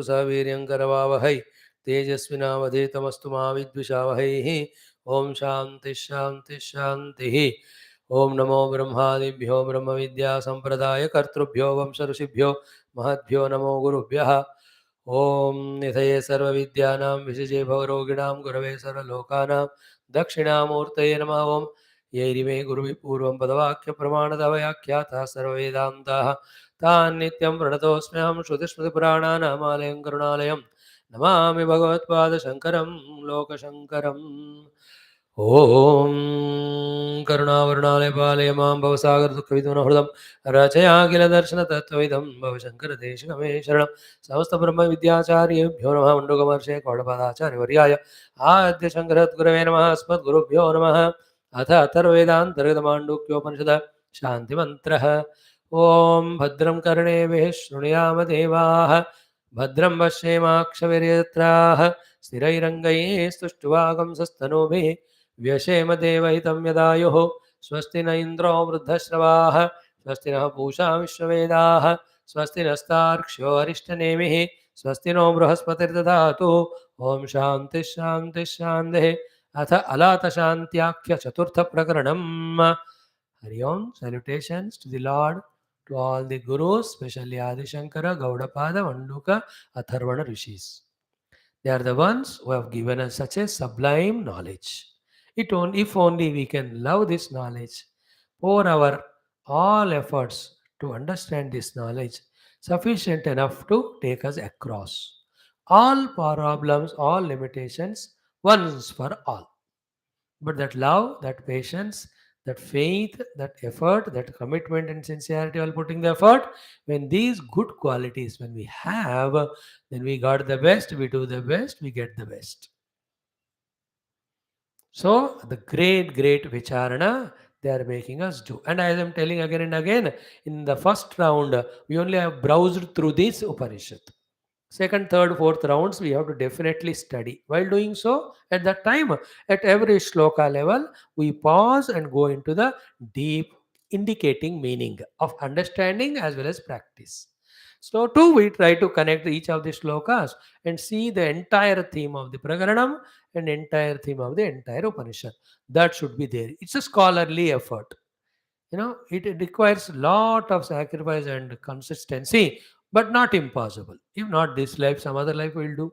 सवीर्यङ्करवावहै तेजस्विनावधीतमस्तु मा विद्विषावहैः। ॐ शान्तिः शान्तिः शान्तिः। ॐ नमो ब्रह्मादिभ्यो ब्रह्मविद्यासम्प्रदायकर्तृभ्यो वंशऋषिभ्यो महद्भ्यो नमो गुरुभ्यः। ॐ निधये सर्वविद्यानां विशजे भवरोगिणां गुरवे सर्वलोकानां दक्षिणामूर्तये नमः। ॐ यैरिमे गुरुभिः पूर्वं पदवाक्यप्रमाणतवयाख्यातः सर्ववेदान्ताः तान् नित्यं प्रणतोऽस्म्यहं श्रुतिस्मृतिपुराणानामालयं करुणालयं नमामि भगवत्पादशङ्करं लोकशङ्करम्। ॐ करुणावरुणालय पालय मां भवसागरदुःखविदुनहृदं रचयाखिलदर्शनतत्त्वविदं भवशङ्करदेशिकमे शरणं। समस्तब्रह्मविद्याचार्येभ्यो नमः। मण्डूकमहर्षे गौडपादाचार्यवर्याय आद्यशङ्करद्गुरवे नमः। अस्मद्गुरुभ्यो नमः। अथ अथर्ववेदान्तर्गतमाण्डूक्योपनिषद शान्तिमन्त्रः। ॐ भद्रं कर्णेभिः शृणुयाम देवाः भद्रं पश्येमाक्षभिर्यजत्राः स्थिरैरङ्गैः स्तुष्ट्वागंसस्तनूभिः व्यशेम देवहितं यदायुः। स्वस्ति न इन्द्रो वृद्धश्रवाः स्वस्ति नः पूषा विश्ववेदाः स्वस्ति नस्तार्क्ष्यो अरिष्टनेमिः स्वस्ति नो बृहस्पतिर्दधातु। ॐ शान्तिः शान्तिः शान्तिः। अथ अलातशान्त्याख्यचतुर्थप्रकरणम्। हरि ओम्. Salutations to the Lord, to all the Gurus, especially Adi Shankara, Gaudapaada, Manduka, ATHARVA rishis. They are the ones who have given us such a sublime knowledge. If only we can love this knowledge, pour our all efforts to understand this knowledge, sufficient enough to take us across all problems, all limitations, once for all. But that love, that patience, that faith, that effort, that commitment and sincerity while putting the effort, when these good qualities, when we have, then we got the best, we do the best, we get the best. So the great Vicharana they are making us do. And as I am telling again and again, in the first round, we only have browsed through this Upanishad. Second, third, fourth rounds, we have to definitely study. While doing so, at that time, at every shloka level, we pause and go into the deep indicating meaning of understanding as well as practice. So, too, we try to connect each of the shlokas and see the entire theme of the Prakaranam and entire theme of the entire Upanishad. That should be there. It's a scholarly effort. It requires lot of sacrifice and consistency, but not impossible. If not this life, some other life will do.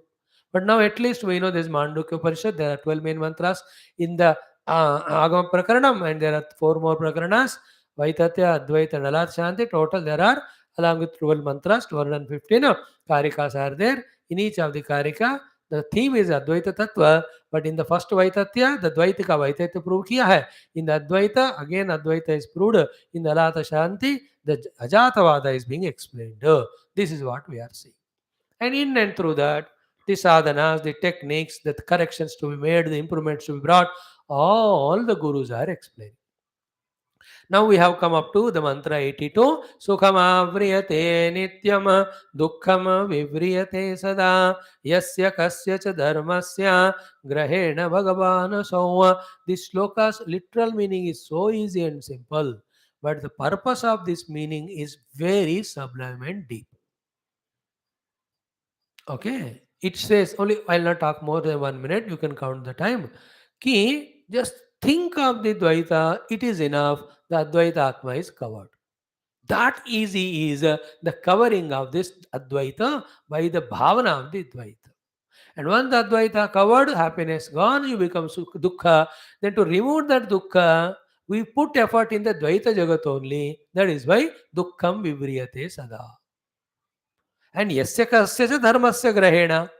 But now at least we know this Mandukya Upanishad. There are 12 main mantras in the Agama Prakaranam, and there are 4 more Prakaranas, Vaitatya, Advaita, and Alatha Shanti. Total there are, along with 12 mantras, 215 Karikas are there. In each of the Karika, the theme is Advaita Tattva, but in the first Vaitatya, the Dvaita ka Vaitata prove kiya hai. In the Advaita, again Advaita is proved. In the Alatha Shanti, the Ajatavada is being explained. This is what we are seeing. And in and through that, the sadhanas, the techniques, the corrections to be made, the improvements to be brought, all the gurus are explaining. Now we have come up to the mantra 82. Sukham avriyate nityam dukkham vivriyate sada yasya kasya cha dharmasya grahena bhagavan sawa. This sloka's literal meaning is so easy and simple, but the purpose of this meaning is very sublime and deep. Okay, it says only, I'll not talk more than 1 minute, you can count the time. Ki, just think of the Dvaita, it is enough, the Advaita Atma is covered. That easy is the covering of this Advaita by the Bhavana of the Dvaita. And once the Advaita covered, happiness gone, you become Dukkha. Then to remove that Dukkha, we put effort in the Dvaita Jagat only. That is why Dukkham Vivriyate Sada. And yasya kasya cha dharmasya grahena.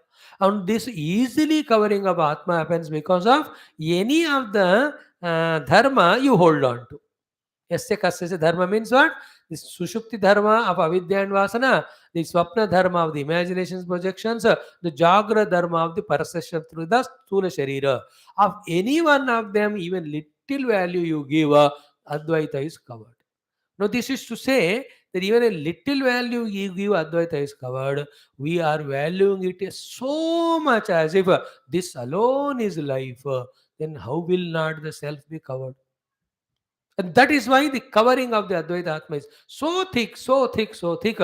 And this easily covering of Atma happens because of any of the dharma you hold on to. Yasya kasya cha dharma means what? This sushupti dharma of avidya and vasana, the swapna dharma of the imaginations, projections, the jagra dharma of the perception through the sthula sharira. Of any one of them, even little value you give, Advaita is covered. Now, this is to say that even a little value you give Advaita is covered. We are valuing it so much as if this alone is life. Then how will not the self be covered? And that is why the covering of the Advaita Atma is so thick, so thick, so thick.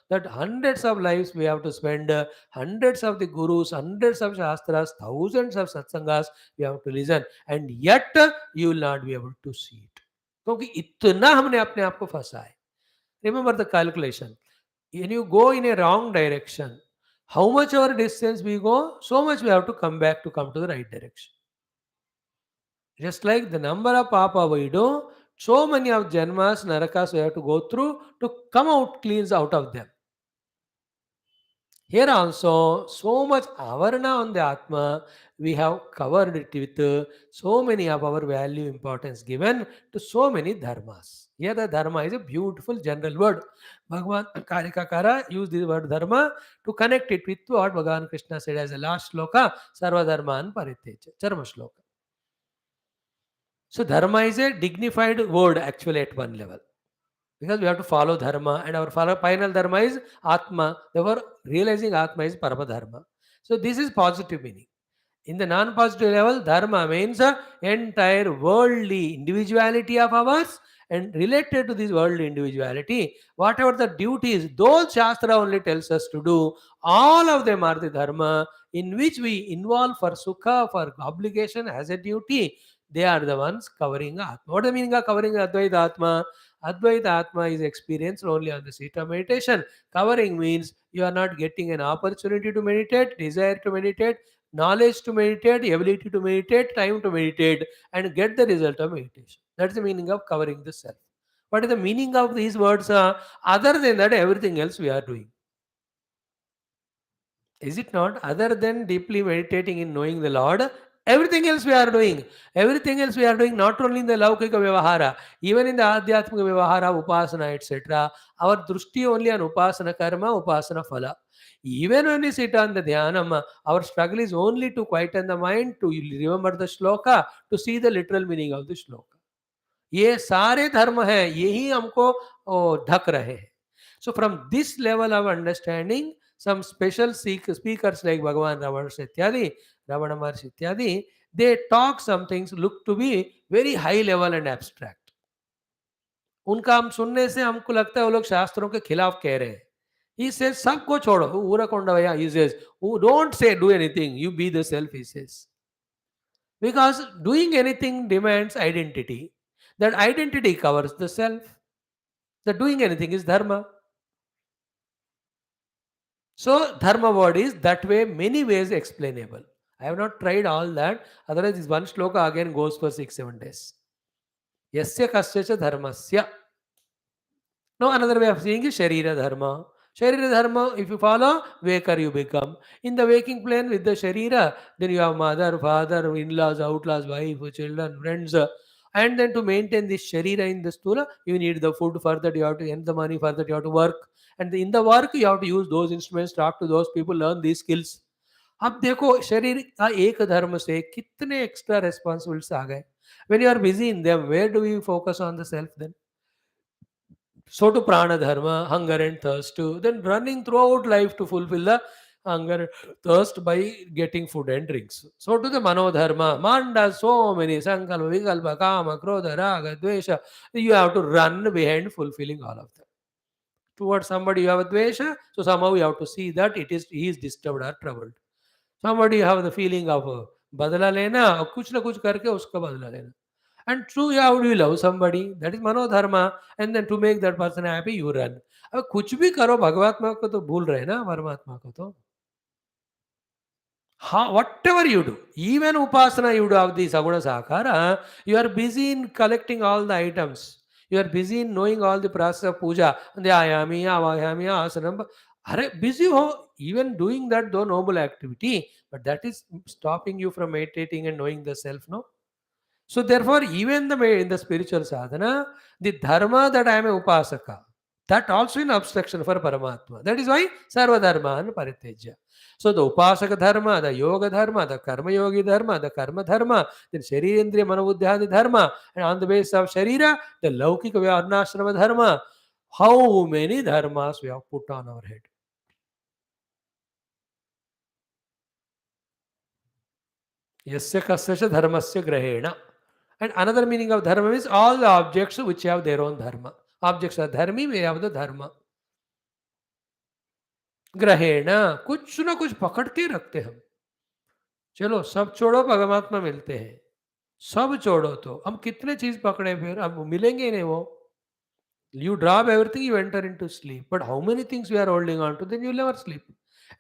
that hundreds of lives we have to spend, hundreds of the gurus, hundreds of shastras, thousands of satsangas we have to listen, and yet you will not be able to see it. क्योंकि इतना हमने अपने आप को फंसा है. Remember the calculation. When you go in a wrong direction, how much our distance we go, so much we have to come back to come to the right direction. Just like the number of papa we do, so many of janmas, narakas we have to go through to come out cleans out of them. Here also, so much avarana on the Atma, we have covered it with so many of our value importance given to so many dharmas. Here the dharma is a beautiful general word. Bhagavan Karikakara used the word dharma to connect it with what Bhagavan Krishna said as a last sloka, Sarva Dharman Pariteja, Charma sloka. So dharma is a dignified word actually at one level. Because we have to follow dharma, and our final dharma is atma. Therefore, realizing atma is paramadharma. So this is positive meaning. In the non-positive level, dharma means entire worldly individuality of ours, and related to this worldly individuality, whatever the duties, those Shastra only tells us to do, all of them are the dharma in which we involve for sukha, for obligation as a duty. They are the ones covering Atma. What is the meaning of covering Advaita Atma? Advaita Atma is experienced only on the seat of meditation. Covering means you are not getting an opportunity to meditate, desire to meditate, knowledge to meditate, ability to meditate, time to meditate, and get the result of meditation. That's the meaning of covering the self. What is the meaning of these words? Other than that, everything else we are doing. Is it not? Other than deeply meditating in knowing the Lord, everything else we are doing. Everything else we are doing, not only in the Laukika Vyavahara, even in the Adhyatmika Vyavahara, Upasana, etc. Our drushti only on Upasana Karma, Upasana Phala. Even when we sit on the Dhyanam, our struggle is only to quieten the mind, to remember the shloka, to see the literal meaning of the shloka. ये सारे धर्म हैं, यही हमको ढक रहे हैं. So from this level of understanding, some special speakers like Bhagavan Ravana Maharshi Ityadi, they talk some things look to be very high level and abstract. उनका हम सुनने से हमको लगता है वो लोग शास्त्रों के खिलाफ कह रहे हैं. He says सबको छोड़ो, ऊराकोंडा, he says, don't say do anything, you be the self, he says. Because doing anything demands identity. That identity covers the self. The doing anything is dharma. So dharma word is that way, many ways explainable. I have not tried all that. Otherwise, this one shloka again goes for 6-7 days. Yasya kasya dharmasya. Now another way of seeing is Sharira Dharma. Sharira Dharma, if you follow, waker you become. In the waking plane with the Sharira, then you have mother, father, in-laws, outlaws, wife, children, friends. And then to maintain this Sharira in the Stula, you need the food. For that you have to earn the money. For that you have to work. And in the work, you have to use those instruments, talk to those people, learn these skills. अब देखो शरीर का एक धर्म से कितने extra responsibilities आ गए. When you are busy in them, where do you focus on the self then? So to prana dharma, hunger and thirst, to then running throughout life to fulfill the hunger, thirst by getting food and drinks. So to the mano dharma, manda so many sankalpa, vikalpa, kama, krodha, raga, dvesha. You have to run behind fulfilling all of them. Towards somebody you have a dvesha, so somehow you have to see that he is disturbed or troubled. Somebody you have the feeling of badla lena, और कुछ ना कुछ करके उसका बदला लेना. And true, how do you love somebody? That is manodharma. And then to make that person happy, you run. अब कुछ भी करो, भगवात्मा को तो भूल रहे ना, परमात्मा को तो. How, whatever you do, even upasana you do of the saguna sakara, you are busy in collecting all the items. You are busy in knowing all the process of puja. The ayami, avayami, asanam. Are busy ho, even doing that though noble activity, but that is stopping you from meditating and knowing the self, no? So therefore, even in the spiritual sadhana, the dharma that I am a upasaka, that also in abstraction for Paramatma. That is why Sarva Dharma and Paritejya. So the upasaka dharma, the yoga dharma, the karma yogi dharma, the karma dharma, then Sharirindriya Manobuddhyadi dharma, and on the basis of Sharira, the Laukika Varnashrama dharma. How many dharmas we have put on our head? Yasya kasya dharmasya grahena. And another meaning of dharma is all the objects which have their own dharma. Objects are dharmi, we have the dharma. ग्रहेण, कुछ ना कुछ पकड़ के रखते हम। चलो सब छोड़ो, परमात्मा मिलते हैं। सब छोड़ो तो हम कितने चीज पकड़े, फिर अब मिलेंगे ही नहीं वो। You drop everything, you enter into sleep. But how many things we are holding on to, then you will never sleep.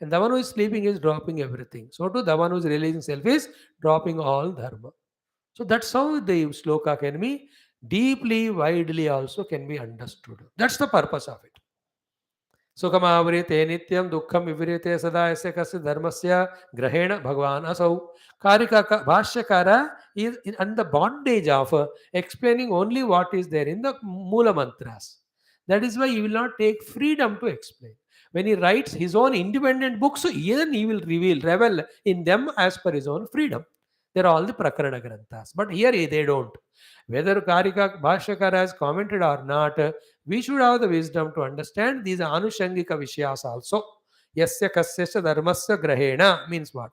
And the one who is sleeping is dropping everything. So too, the one who is realizing self is dropping all dharma. So that's how the sloka can be deeply, widely also can be understood. That's the purpose of it. सुखमावृते नित्यं दुःखं विवृते सदा यस्य कस्य धर्मस्य ग्रहेण भगवान असौ कारिका भाष्यकार is in the bondage of explaining only what is there in the mula mantras. That is why he will not take freedom to explain. When he writes his own independent books, so even he will revel in them as per his own freedom. They're all the prakarana granthas, but here they don't. Whether karika bhashyakar has commented or not, we should have the wisdom to understand these anushangika vishayas also. Yasya kasyasya dharmasya grahena means what?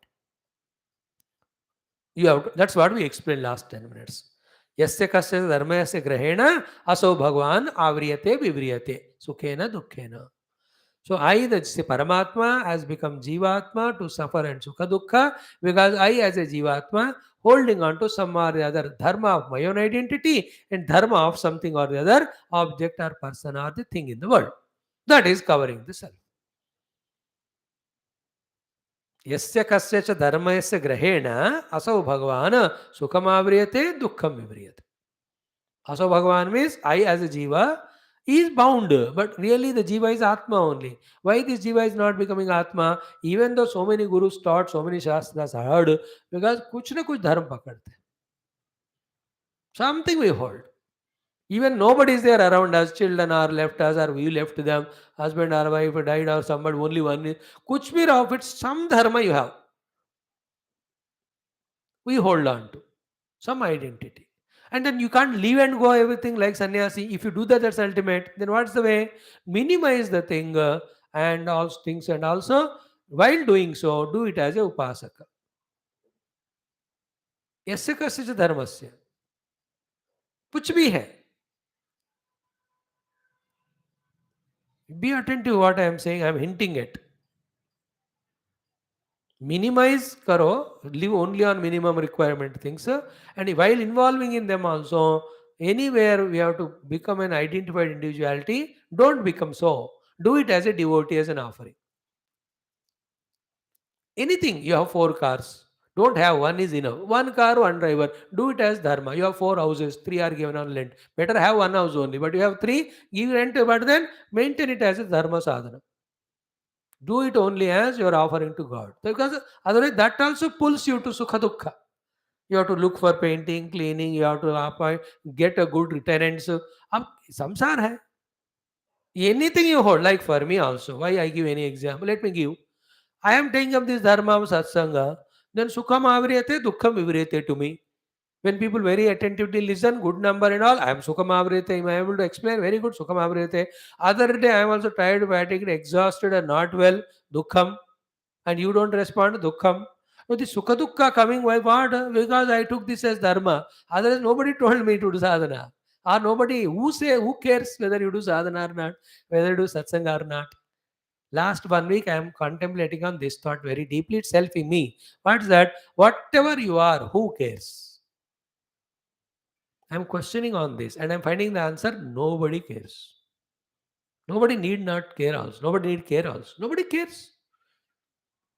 That's what we explained last 10 minutes. Yasya kasyasya dharmasya grahena aso bhagwan avriyate vivriyate sukhena dukkhena. So I, the Paramatma, has become Jivatma to suffer and Sukha Dukkha, because I, as a Jivatma, holding on to some or the other dharma of my own identity and dharma of something or the other object or person or the thing in the world. That is covering the self. यस्य कस्य च धर्मस्य ग्रहेण असौ भगवान सुखमाव्रियते दुःखम विव्रियते. Also, Bhagavan means I as a Jiva is bound, but really the Jiva is Atma only. Why this Jiva is not becoming Atma? Even though so many Gurus taught, so many Shastras heard, because kuch na kuch dharma pakadte. Something we hold. Even nobody is there around us, children are left us, or we left them, husband or wife died, or somebody, only one is. Kuch bhi of it, some dharma you have. We hold on to some identity. And then you can't leave and go everything like sannyasi. If you do that, that's ultimate. Then what's the way? Minimize the thing and all things, and also while doing so, do it as a upasaka. यस्य कस्य च धर्मस्य कुछ भी है. Be attentive what I am saying. I am hinting at. Minimize karo, live only on minimum requirement things, and while involving in them also, anywhere we have to become an identified individuality, don't become so. Do it as a devotee, as an offering. Anything, you have 4 cars. Don't have one is enough. 1 car, one driver. Do it as dharma. You have 4 houses, 3 are given on rent. Better have 1 house only, but you have 3, give rent, but then maintain it as a dharma sadhana. Do it only as you are offering to God. Because otherwise that also pulls you to sukha dukkha. You have to look for painting, cleaning, you have to get a good tenants. अब संसार है. Anything you hold, like for me also. Why I give any example? Let me give. I am taking up this dharma of satsanga. Then sukham avriyate, dukkham vivriyate to me. When people very attentively listen, good number and all, I am sukham avriyate. I am able to explain very good sukham avriyate. Other day I am also tired, fatigued, exhausted, and not well. Dukkham. And you don't respond, dukkham. So the sukha dukkha coming, why what? Because I took this as dharma. Otherwise, nobody told me to do sadhana. Or nobody who cares whether you do sadhana or not, whether you do satsanga or not. Last 1 week, I am contemplating on this thought very deeply itself in me. What's that? Whatever you are, who cares? I am questioning on this and I am finding the answer, nobody cares. Nobody need not care also. Nobody need care also. Nobody cares.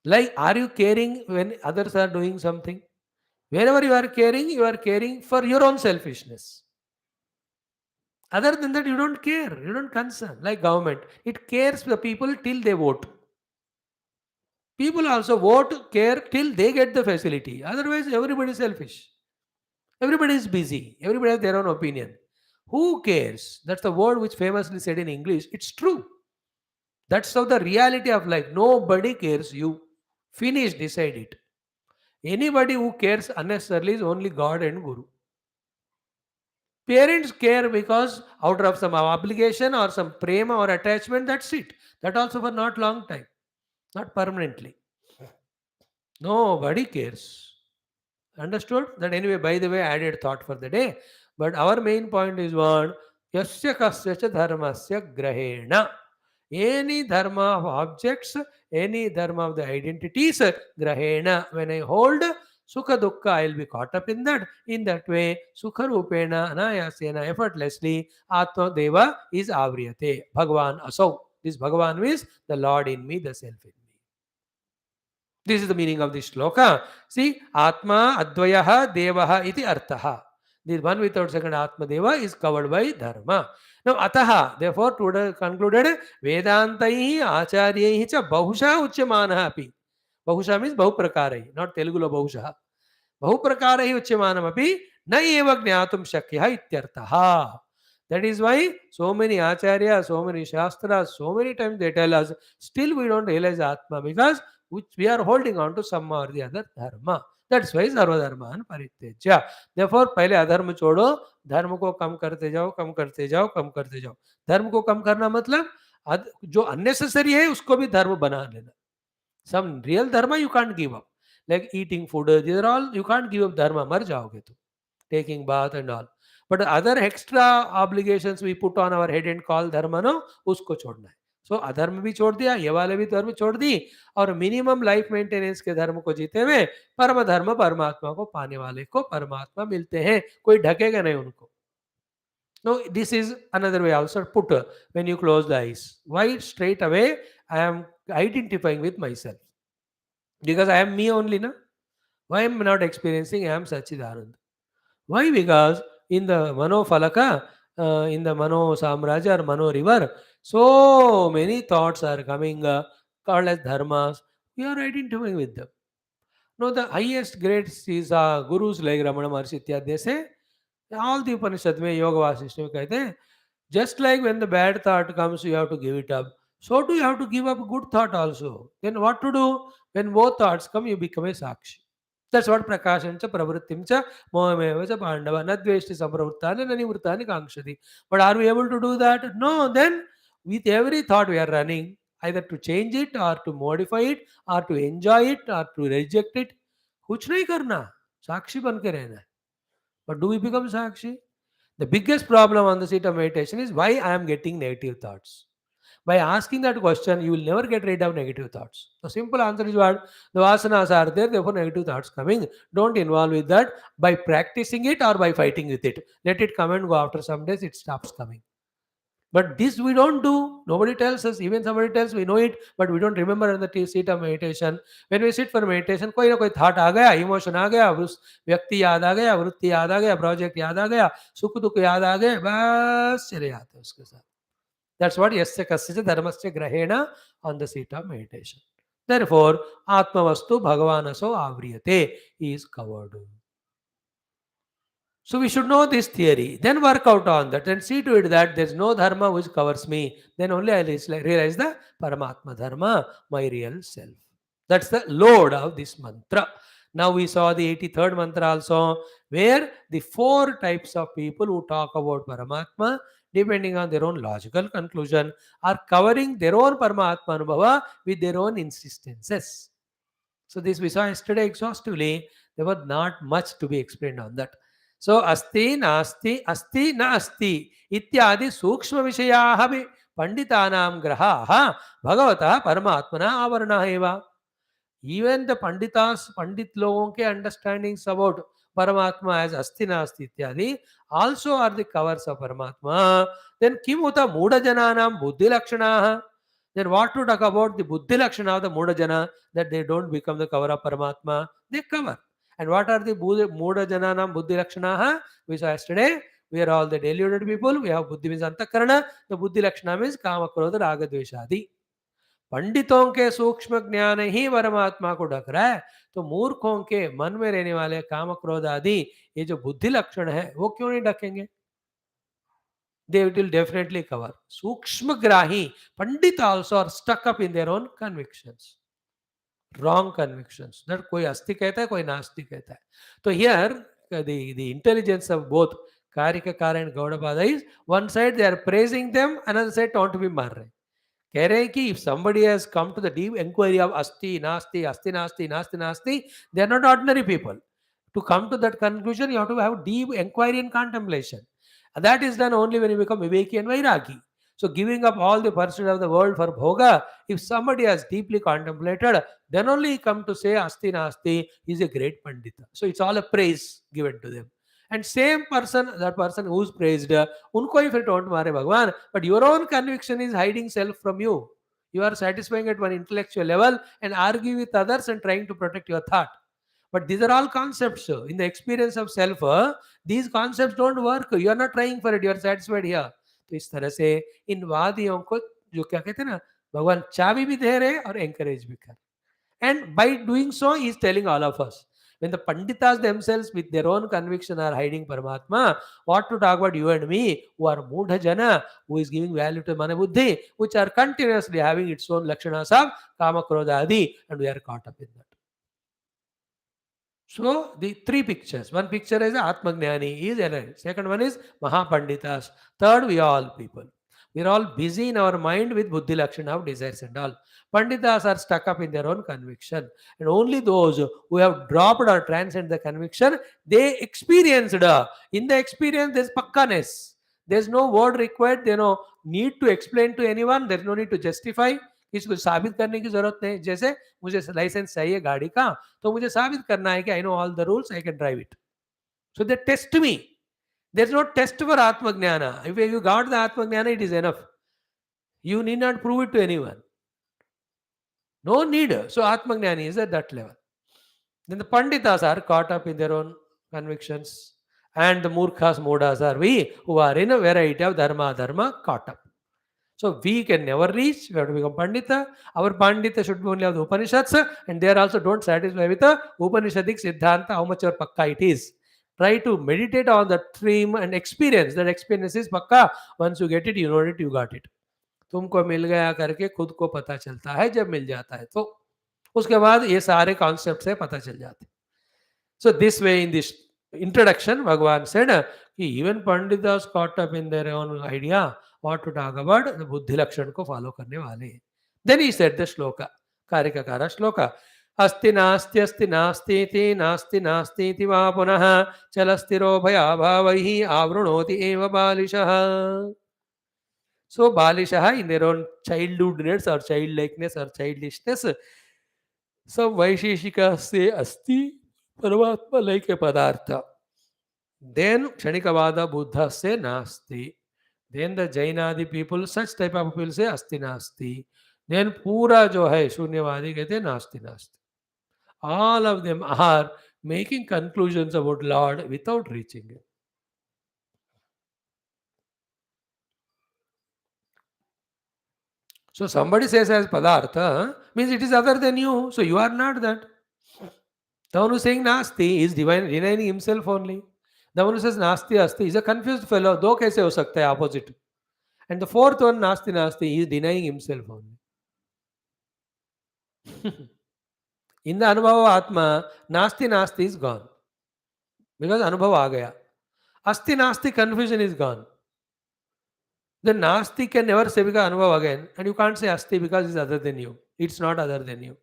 Like, are you caring when others are doing something? Whenever you are caring for your own selfishness. Other than that, you don't care. You don't concern. Like government, it cares the people till they vote. People also vote, care till they get the facility. Otherwise, everybody is selfish. Everybody is busy. Everybody has their own opinion. Who cares? That's the word which famously said in English. It's true. That's how the reality of life. Nobody cares you. Finish, decide it. Anybody who cares unnecessarily is only God and Guru. Parents care because out of some obligation or some prema or attachment, that's it. That also for not long time, not permanently. Nobody cares. Understood? That anyway, by the way, added thought for the day. But our main point is what? Yasya kasya cha dharmasya grahena. Any dharma of objects, any dharma of the identities, grahena, when I hold sukha dukkha, I will be caught up in that. In that way, sukha rupena, anayasena, effortlessly, atma deva is avriyate. Bhagavan asau. This Bhagavan means the Lord in me, the self in me. This is the meaning of this shloka. See, Atma Advayaha Devaha iti arthaha. The one without second Atma Deva is covered by Dharma. Now, Ataha, therefore, today concluded Vedantai Acharyai cha Bahusha Uchyamanaha api. Bahusha means Bahuprakarai, not Telugulo Bahusha. Bahuprakarai Uchyamanam api na eva jnatum shakya ityartaha. That is why so many acharyas, so many shastras, so many times they tell us, still we don't realize Atma because which we are holding on to some or the other dharma. That's why सर्व धर्मान परित्यज्य. Therefore पहले अधर्म छोड़ो, धर्म को कम करते जाओ, कम करते जाओ, कम करते जाओ. धर्म को कम करना मतलब जो अननेसेसरी है उसको भी धर्म बना लेना. Some real dharma you can't give up, like eating food. These are all you can't give up dharma. मर जाओगे तुम. Taking bath and all. But other extra obligations we put on our head and call dharma, no, उसको छोड़ना है. सो अधर्म भी छोड़ दिया, ये वाले भी धर्म छोड़ दी, और मिनिमम लाइफ मेंटेनेंस के धर्म को जीते हुए परम धर्म परमात्मा को पाने वाले को परमात्मा मिलते हैं. कोई ढकेगा नहीं उनको. No, this is another way also put when you close the eyes. Why straight away I am identifying with myself? Because I am me only, na? Why am I not experiencing I am Sachidanand? Why? Because in the Mano Falaka, in the Mano Samraja or Mano River, so many thoughts are coming, called as dharmas. We are identifying with them. No, the highest grades is gurus like Ramana Maharshi इत्यादि. They say all the Upanishad में योग वासिष्ठ में कहते हैं, just like when the bad thought comes, you have to give it up. So too you have to give up a good thought also. Then what to do? When both thoughts come, you become a sakshi. That's what prakashancha pravrittimcha mohamevacha pandava nadveshti sampravruttani nanivruttani kankshati. But are we able to do that? No. Then with every thought we are running, either to change it or to modify it or to enjoy it or to reject it. कुछ नहीं करना, साक्षी बन के रहना है. But do we become sakshi? The biggest problem on the seat of meditation is why I am getting negative thoughts. By asking that question, you will never get rid of negative thoughts. The simple answer is what? The vasanas are there, therefore negative thoughts coming. Don't involve with that by practicing it or by fighting with it. Let it come and go. After some days, it stops coming. But this we don't do. Nobody tells us. Even somebody tells we know it, but we don't remember in the seat of meditation. When we sit for meditation, कोई ना कोई thought आ गया, emotion आ गया, व्यक्ति याद आ गया, वृत्ति याद आ गया, project याद आ गया, सुख दुख याद आ गए, बस चले जाते हैं उसके साथ. That's what yasya kasya dharmasya grahena on the seat of meditation. Therefore, Atmavastu Bhagavanaso Avriyate is covered. So we should know this theory, then work out on that and see to it that there is no dharma which covers me. Then only I realize the Paramatma Dharma, my real self. That's the load of this mantra. Now we saw the 83rd mantra also, where the four types of people who talk about Paramatma, depending on their own logical conclusion, are covering their own Paramatma Anubhava with their own insistences. So this we saw yesterday exhaustively. There was not much to be explained on that. So asti na asti ityadi sukshma vishayaha bhi panditanam grahaha bhagavata paramatmana avarana eva. Even the pandit लोगों के understandings about Paramatma as asti nasti ityadi also are the covers of Paramatma. Then kim uta muda jananam buddhi lakshanaha. Then what to talk about the buddhi lakshana of the muda jana, that they don't become the cover of Paramatma? They cover. And what are the muda jananam buddhi lakshanaha? We saw yesterday. We are all the deluded people. We have buddhi means antakarana. The buddhi lakshana means kama krodha raga dveshadi. पंडितों के सूक्ष्म ज्ञान ही परमात्मा को ढक रहा है, तो मूर्खों के मन में रहने वाले काम क्रोध आदि ये जो बुद्धि लक्षण है वो क्यों नहीं ढकेंगे? They will definitely cover. Sukshma grahi, pandit also are stuck up in their own convictions, wrong convictions. That कोई अस्ति कहता है, कोई नास्ति कहता है. So here the intelligence of both Karika and Gaudapaada is, one side they are praising them, another side don't be मार रहे. कह रहे हैं कि if somebody has come to the deep inquiry of asti nasti nasti nasti, they are not ordinary people. To come to that conclusion, you have to have deep inquiry and contemplation. And that is done only when you become viveki and vairagi. So giving up all the pursuit of the world for bhoga, if somebody has deeply contemplated, then only he come to say asti nasti, he is a great pandita. So it's all a praise given to them. And same person, that person who's praised, unko if it don't mare Bhagwan, but your own conviction is hiding self from you. You are satisfying at one intellectual level and argue with others and trying to protect your thought. But these are all concepts. In the experience of self, these concepts don't work. You are not trying for it. You are satisfied here. तो इस तरह से इन वादियों को जो क्या कहते हैं ना, भगवान चाबी भी दे रहे और encourage भी कर. And by doing so, he is telling all of us. When the Panditas themselves, with their own conviction, are hiding Paramatma, what to talk about you and me, who are Mudha Jana, who is giving value to Mana Buddhi, which are continuously having its own Lakshanas of Kama Krodha Adi, and we are caught up in that. So the three pictures. One picture is Atmagnani, he is enlightened. Second one is Mahapanditas. Third, we all people. We are all busy in our mind with Buddhi Lakshana of desires and all. Panditas are stuck up in their own conviction. And only those who have dropped or transcended the conviction, they experienced. In the experience, there's pakkaness. There's no word required. There's no need to explain to anyone. There's no need to justify. किसी साबित करने की जरूरत नहीं. जैसे मुझे licence चाहिए गाड़ी का, तो मुझे साबित करना है कि I know all the rules, I can drive it. So they test me. There is no test for आत्मज्ञान. इफ यू गॉट द आत्मज्ञान, it is enough. You need not prove it to anyone. No need. So Atmagnani is at that level. Then the Panditas are caught up in their own convictions. And the Murkhas, Modas are we who are in a variety of dharma caught up. So we can never reach. We have to become Pandita. Our Pandita should be only of the Upanishads. And they are also don't satisfy with the Upanishadic Siddhanta, how much or pakka it is. Try to meditate on the stream and experience. That experience is pakka. Once you get it, you know it, you got it. तुमको मिल गया करके खुद को पता चलता है जब मिल जाता है, तो उसके बाद ये सारे कॉन्सेप्ट से पता चल जाते. So this way in this introduction भगवान सेड कि even पंडितास caught up in their own idea what to talk about the बुद्धि लक्षण को फॉलो करने वाले. देन ही सेड द श्लोका, कारिका श्लोका, अस्ति नास्ति अस्ति नास्तीति नास्ति नास्तीति वा पुनः चलस्थिरो भयाभावैः आवृणोति एव बालिशः. So Balishaha, in their own childhoodness or childlikeness or childishness, some Vaisheshika say Asti Paramatma like a Padartha. Then Kshanikavada Buddha say Nasti. Then the Jainadi people, such type of people say Asti Nasti. Then Pura jo hai Shunyavadi kehte Nasti Nasti. All of them are making conclusions about Lord without reaching it. So somebody says as Padartha means it is other than you. So you are not that. The one who is saying Nasti is denying himself only. The one who says Nasti Asti is a confused fellow. Do kaise ho sakta hai opposite. And the fourth one, Nasti Nasti, is denying himself only. In the Anubhava Atma, Nasti Nasti is gone. Because Anubhava aa gaya. Asti Nasti confusion is gone. Then Nasti can never say because Anubhava again. And you can't say Asti because it's other than you. It's not other than you.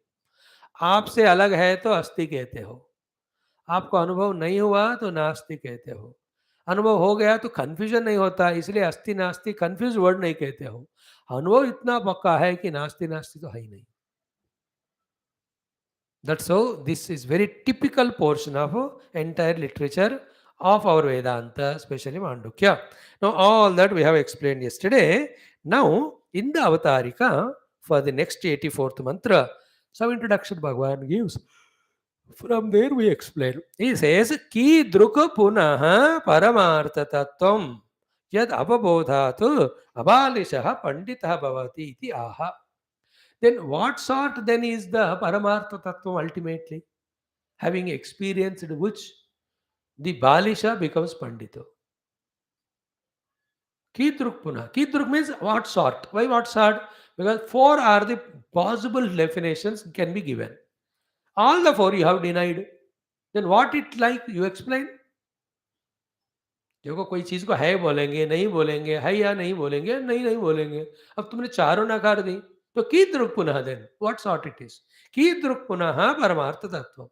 आपसे अलग है तो अस्थि कहते हो. आपको अनुभव नहीं हुआ तो नास्ति कहते हो. अनुभव हो गया तो कंफ्यूजन नहीं होता, इसलिए अस्थि नास्ति कंफ्यूज वर्ड नहीं कहते हो. अनुभव इतना पक्का है कि नास्ति नास्ति तो है ही नहीं. That's how this is very typical portion of entire literature of our Vedanta, especially Mandukya. Now all that we have explained yesterday. Now in the Avatarika, for the next 84th mantra, some introduction Bhagavan gives. From there we explain. He says, Ki druka punaha paramartha tattvam yad ababodhatu abalishaha panditaha bhavati iti aha. Then what sort then is the paramartha tattvam ultimately? Having experienced which the balisha becomes pandito. Kidruk puna. Kidruk means what sort. Why what sort? Because four are the possible definitions can be given. All the four you have denied. Then what it like? You explain. देखो कोई चीज को है बोलेंगे, नहीं बोलेंगे, है या नहीं बोलेंगे, नहीं बोलेंगे. अब तुमने चारों नकार दी तो कीदृक् पुनः then what sort it is. कीदृक् पुनः परमार्थ तत्व.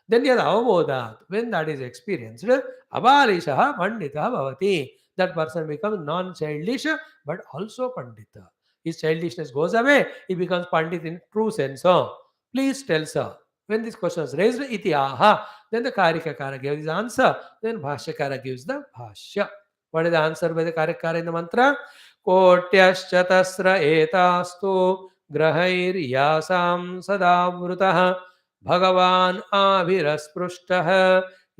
Then yad avabodhat, when that is experienced, abalishah panditah bhavati, that person becomes non-childish but also Pandita. His childishness goes away, he becomes Pandit in true sense. Oh, please tell sir. When this question is raised, iti aha, then the Karikakara gives his answer, then Bhashyakara gives the Bhashya. What is the answer by the Karikakara in the mantra? Kotyaschatasra etastu grahairyasam sadavruta भगवान् आभिरस्पृष्टः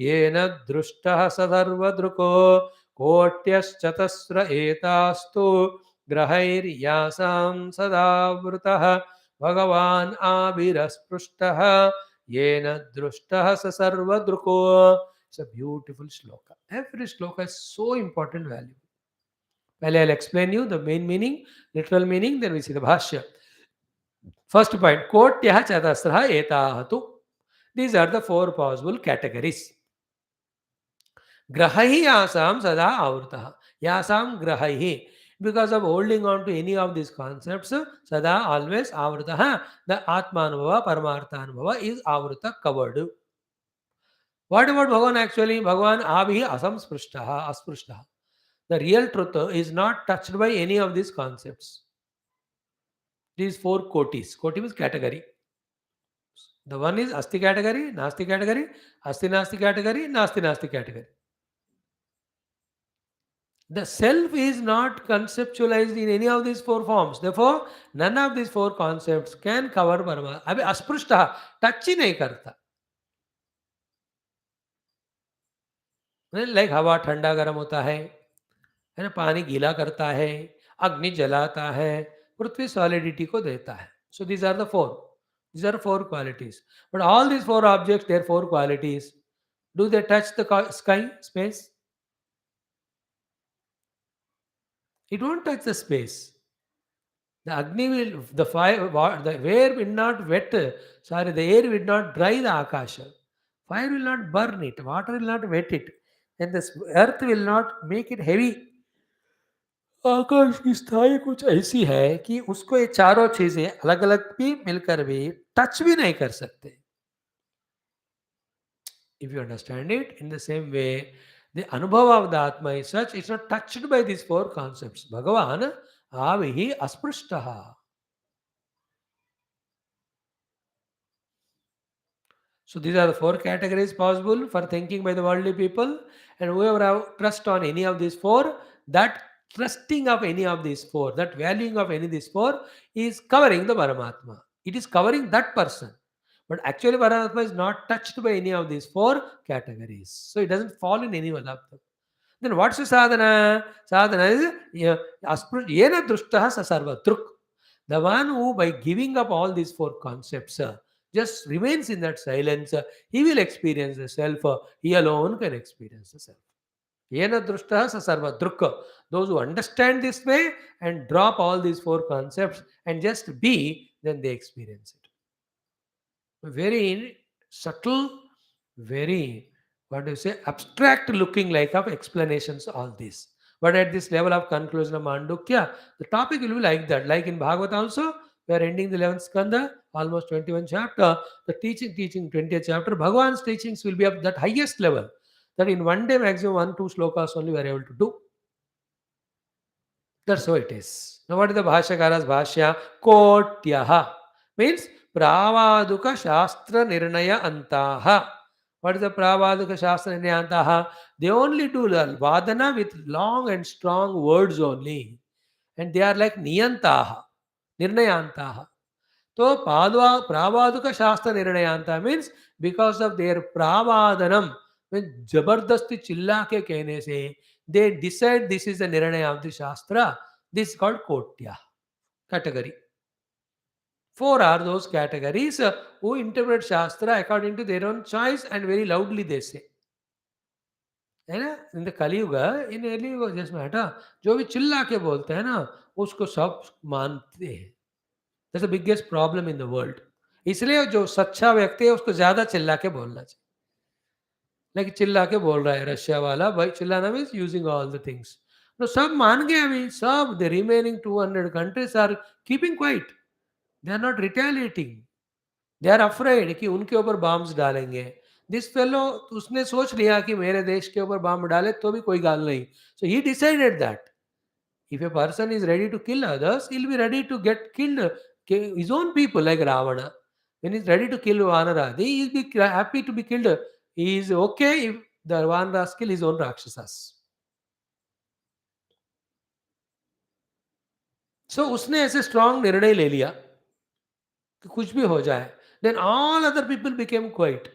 येन दृष्टः सदर्वदृको कोट्यश्चतस्र एतास्तु ग्रहैर्यासां सदावृतः भगवान् आभिरस्पृष्टः येन दृष्टः स सर्वदृको. It's a beautiful shloka. Every shloka is so important value. Well, I'll explain you the main meaning, literal meaning, then we see the bhashya. First point, kotyah chatasrah etahatu. These are the four possible categories. Grahahi yasam sada avrtaha. Yasam grahahi. Because of holding on to any of these concepts, sada always avrtaha. The atmanubhava, paramarthanubhava is avrta covered. What about Bhagavan actually? Bhagavan abhi asam sprushtaha, asprushtaha. The real truth is not touched by any of these concepts. These four kotis. Koti means category. The one is asti category, nasti category, asti nasti category, nasti nasti category. The self is not conceptualized in any of these four forms. Therefore, none of these four concepts can cover Parama. अभी अस्पृष्ट touch ही नहीं करता. Like हवा ठंडा गर्म होता है ना, पानी गीला करता है, अग्नि जलाता है, पृथ्वी सॉलिडिटी को देता है. So these are the four. These are four qualities. But all these four objects, their four qualities, do they touch the sky, space? It won't touch the space. The Agni will, the fire, the air will not wet, sorry, the air will not dry the Akasha. Fire will not burn it, water will not wet it, and the earth will not make it heavy. आकाश की स्थाई कुछ ऐसी है कि उसको ये चारों चीजें अलग अलग भी मिलकर भी टच भी नहीं कर सकते. If you understand it in the same way, the anubhava of the Atma is such, it's not touched by these four concepts. Bhagavan avihi asprushtaha. So these are the four categories possible for thinking by the worldly people, and whoever have trust on any of these four, that trusting of any of these four, that valuing of any of these four is covering the Paramatma. It is covering that person. But actually Paramatma is not touched by any of these four categories. So it doesn't fall in any one of them. Then what's the sadhana? Sadhana is yena drushtaha sasarva truk. The one who by giving up all these four concepts just remains in that silence, he will experience the self. He alone can experience the self. Yena drushtaha sasarva truk. Those who understand this way and drop all these four concepts and just be, then they experience it. Very subtle, very, what do you say, abstract looking like of explanations, all this. But at this level of conclusion of Mandukya, the topic will be like that. Like in Bhagavad also, we are ending the 11th skanda, almost 21 chapter. The teaching 20th chapter. Bhagavan's teachings will be of that highest level. That in one day, maximum 1-2 slokas only we are able to do. That's how it is. Now, what is the Bhashyakara's Bhashya? Kotyaha means Pravaduka Shastra Nirnaya Antaha. What is the Pravaduka Shastra Nirnaya Antaha? They only do the Vadana with long and strong words only. And they are like Niyantaha, Nirnayantaha. So, Pravaduka Shastra Nirnayanta means because of their Pravadanam, when Jabardasti Chilla ke kehne se, they decide this is the Nirnaya of the Shastra. This is called Kotya category. Four are those categories who interpret Shastra according to their own choice and very loudly they say. है ना, in the Kaliyuga इन एलियुगा जिसमें हटा जो भी चिल्ला के बोलते हैं ना उसको सब मानते हैं. That's the biggest problem in the world. इसलिए जो सच्चा व्यक्ति है उसको ज्यादा चिल्ला के बोलना चाहिए. लेकिन चिल्ला के बोल रहा है रशिया वाला, भाई चिल्लाना means using all the things. तो सब मान गए अभी, सब the remaining 200 countries are keeping quiet. They are not retaliating. They are afraid कि उनके ऊपर बॉम्ब्स डालेंगे. दिस फेलो, उसने सोच लिया कि मेरे देश के ऊपर बम डाले तो भी कोई गाल नहीं. So he decided that if a person is ready to kill others, he'll be ready to get killed, his own people, like Ravana. When he's ready to kill Vanaradi, he'll be happy to be killed. He is okay if the Vanaras kill his own Rakshasas. So उसने ऐसे strong निर्णय ले लिया कि कुछ भी हो जाए. Then all other people became quiet.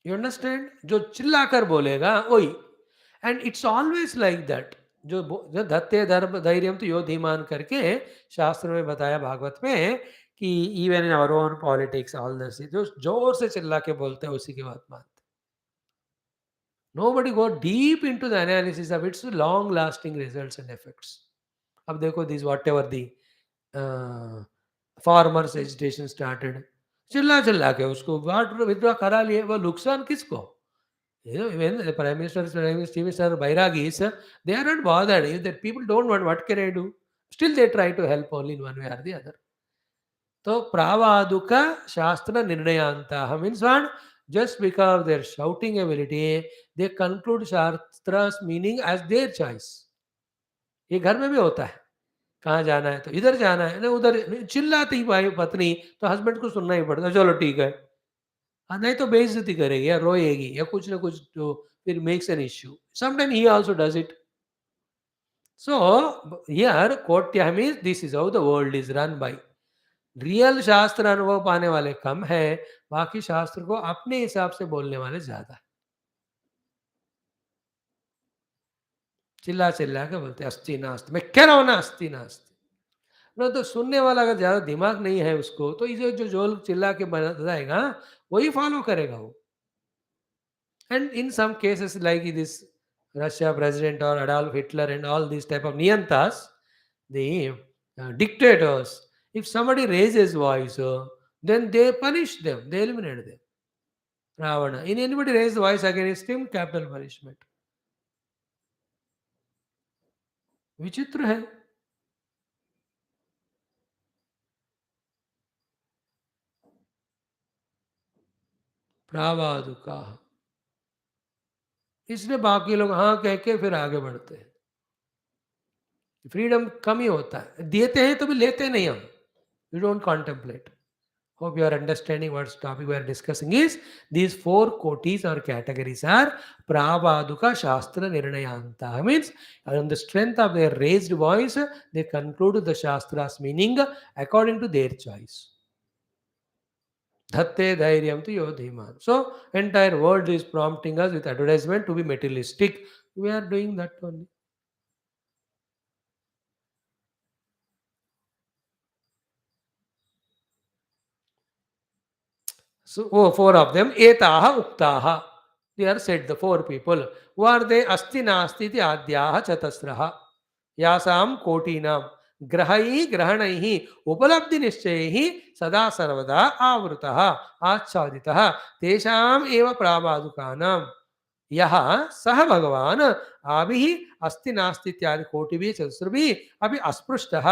You understand? जो चिल्लाकर बोलेगा वही. And it's always like that. जो धत्ते धर्म धैर्यम तो यो धीमान करके शास्त्र में बताया भागवत में कि even in our own politics all this, जो जोर से चिल्ला के बोलते हैं उसी की बात मानते. Nobody go deep into the analysis of its long lasting results and effects. अब देखो this what ever the farmers agitation started, चिल्ला चिल्ला के उसको वाटर विथड्रॉ करा लिए. वो नुकसान किसको? You know, when the Prime Minister, Prime Minister Bairagis, they are not bothered. If the people don't want, what can I do? Still, they try to help only in one way or the other. So, Pravaduka Shastra Nirnayantaha means what? Just because their shouting ability, they conclude Shastra's meaning as their choice. ये घर में भी होता है. कहाँ जाना है तो इधर जाना है ना, उधर चिल्लाती भाई पत्नी तो हस्बैंड को सुनना ही पड़ता है. चलो ठीक है. हाँ, नहीं तो बेइज्जती करेगी या रोएगी या कुछ ना कुछ जो फिर makes an issue. Sometime he also does it. So here कोट्या means this is how the world is run by. Real शास्त्र अनुभव पाने वाले कम है, बाकी शास्त्र को अपने हिसाब से बोलने वाले ज्यादा है. चिल्ला चिल्ला के बोलते अस्ति नास्ति, मैं कह रहा हूं ना अस्ति नास्ति. ना तो सुनने वाला अगर ज्यादा दिमाग नहीं है उसको तो इसे जो चिल्ला के बताएगा वही फॉलो करेगा वो. And in some cases, like this Russia president or Adolf Hitler and all these type of niyantas, the dictators, if somebody raises voice, then they punish them, they eliminate them. Ravana. In anybody raise voice against him, capital punishment. विचित्र है. प्रावादुका. इसलिए बाकी लोग हाँ कह के फिर आगे बढ़ते हैं. फ्रीडम कम ही होता है. देते हैं तो भी लेते नहीं हम. We don't contemplate. Hope you are understanding what topic we are discussing is these four kotis or categories are Pravaduka Shastra Nirnayanta. Means on the strength of their raised voice, they conclude the Shastra's meaning according to their choice. Dhatte dhairyam tu yodhiman. So entire world is prompting us with advertisement to be materialistic. We are doing that only. So, oh, four of them, etaha uktaha. They are said, the four people. Who are they? Asti nasti iti adhyaha chatasraha. Yasam kotinam. ग्रहैः ग्रहणैः उपलब्धि निश्चयैः सदा सर्वदा आवृतः आच्छादितः तेषाम् एव प्रावादुकानां यः सः भगवान् आभिः अस्ति नास्ति इत्यादि कोटिभिः चतुस्रभिः अपि अस्पृष्टः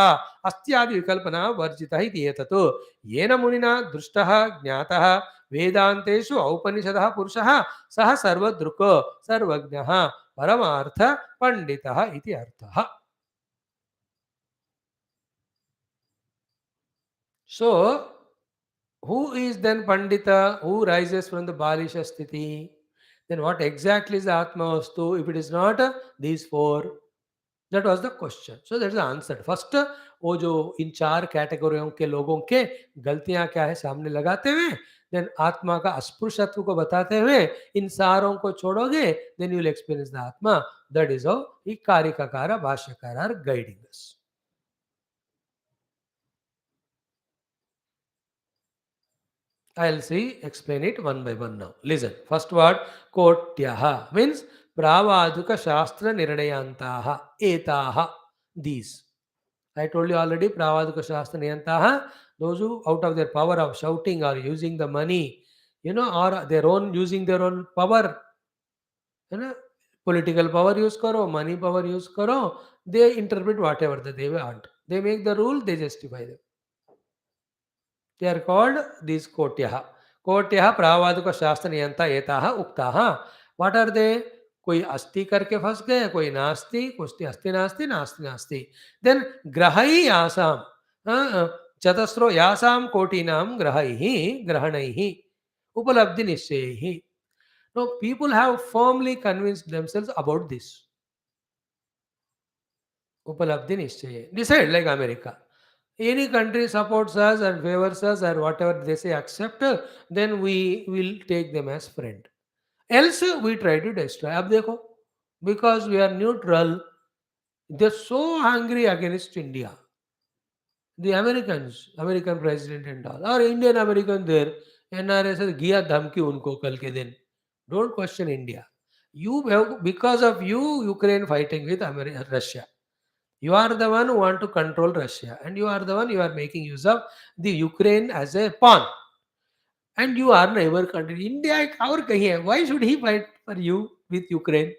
अस्त्यादि विकल्पना वर्जितः इति एतत् येन मुनिना दृष्टः ज्ञातः वेदान्तेषु औपनिषदः पुरुषः सः सर्वदृक् सर्वज्ञः परमार्थ पंडितः इति अर्थः. So who is then Pandita? Who rises from the Balisha Sthiti? Then what exactly is the Atma Vastu if it is not these four? That was the question. So that is the answer. First, वो जो इन चार कैटेगरियों के लोगों के गलतियां क्या है सामने लगाते हुए, देन आत्मा का अस्पृश्यत्व को बताते हुए इन सारों को छोड़ोगे, then you will experience the आत्मा. दैट इज हाउ ही कारिकाकार भाष्यकार are guiding us. I'll see, explain it one by one now. Listen. First word, kotyaha means pravaduka shastra nirnayantaha etaha. These. I told you already, pravaduka shastra nirnayantaha, those who out of their power of shouting or using the money, or their own using their own power, political power use karo, money power use karo, they interpret whatever that they want. They make the rule, they justify them. They are called these Kotyaha. Kotyaha Pravadika Shastra Niyanta Etaha Uktaha. What are they? कोई अस्थि करके फंस गए, कोई नास्ति, कुछ अस्थि नास्ति, नास्ति नास्ति. देन ग्रहई आसाम चतस्रो यासाम कोटिनाम ग्रहई ग्रहणई उपलब्धि निश्चय. No, people have firmly convinced themselves about this. Upalabdhi Nishchaya. Decide like America. Any country supports us and favors us or whatever they say accept, then we will take them as friend. Else we try to destroy. Ab dekho, because we are neutral, they're so angry against India. The Americans, American president and all, or Indian American there, NRS has giya dhamki unko kal ke din. Don't question India. You have, because of you, Ukraine fighting with Russia. You are the one who want to control Russia, and you are the one you are making use of the Ukraine as a pawn. And you are neighbor country. India our kahi hai. Why should he fight for you with Ukraine?